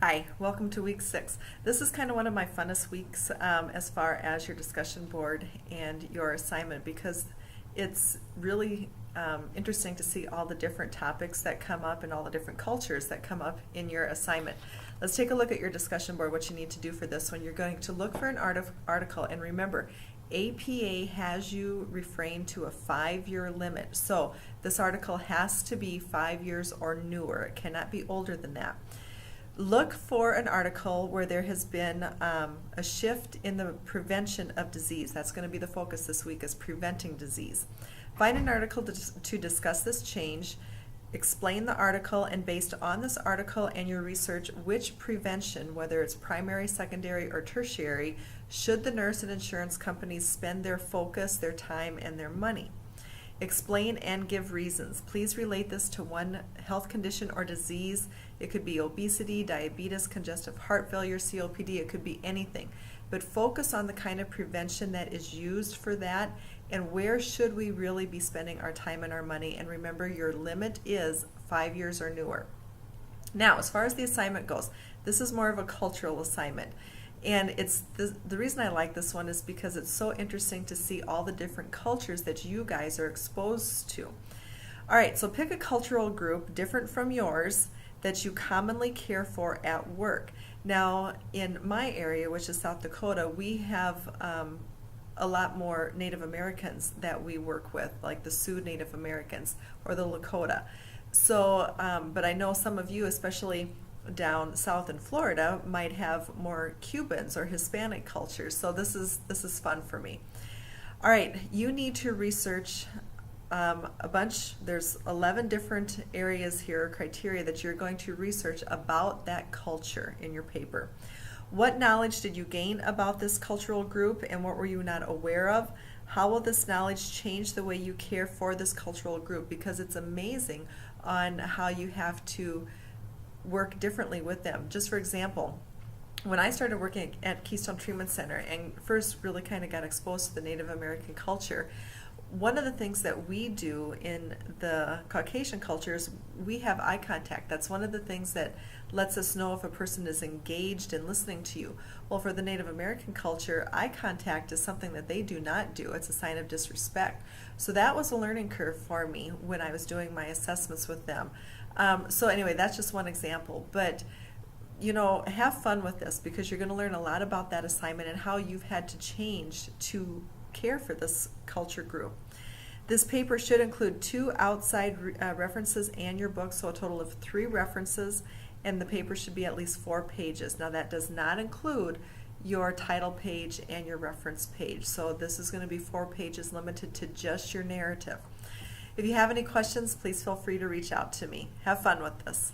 Hi, welcome to week 6. This is kind of one of my funnest weeks as far as your discussion board and your assignment because it's really interesting to see all the different topics that come up and all the different cultures that come up in your assignment. Let's take a look at your discussion board, what you need to do for this one. You're going to look for an article, and remember, APA has you refrain to a 5-year limit. So this article has to be 5 years or newer. It cannot be older than that. Look for an article where there has been a shift in the prevention of disease. That's going to be the focus this week, is preventing disease. Find an article to discuss this change. Explain the article, and based on this article and your research, which prevention, whether it's primary, secondary, or tertiary, should the nurse and insurance companies spend their focus, their time, and their money. Explain and give reasons. Please relate this to one health condition or disease. It could be obesity, diabetes, congestive heart failure, COPD. It could be anything. But focus on the kind of prevention that is used for that, and where should we really be spending our time and our money. And remember, your limit is 5 years or newer. Now, as far as the assignment goes, this is more of a cultural assignment. And it's the reason I like this one is because it's so interesting to see all the different cultures that you guys are exposed to. All right, so pick a cultural group different from yours that you commonly care for at work. Now, in my area, which is South Dakota, we have a lot more Native Americans that we work with, like the Sioux Native Americans or the Lakota. So, but I know some of you, especially down south in Florida, might have more Cubans or Hispanic cultures. So this is fun for me. All right, you need to research a bunch. There's 11 different areas here, criteria that you're going to research about that culture in your paper. What knowledge did you gain about this cultural group, and what were you not aware of? How will this knowledge change the way you care for this cultural group? Because it's amazing on how you have to work differently with them. Just for example, when I started working at Keystone Treatment Center and first really kind of got exposed to the Native American culture, one of the things that we do in the Caucasian cultures, we have eye contact. That's one of the things that lets us know if a person is engaged and listening to you. Well, for the Native American culture, eye contact is something that they do not do. It's a sign of disrespect. So that was a learning curve for me when I was doing my assessments with them. So anyway, that's just one example. But you know, have fun with this because you're going to learn a lot about that assignment and how you've had to change to care for this culture group. This paper should include 2 outside references and your book, so a total of 3 references, and the paper should be at least 4 pages. Now that does not include your title page and your reference page, so this is going to be 4 pages limited to just your narrative. If you have any questions, please feel free to reach out to me. Have fun with this.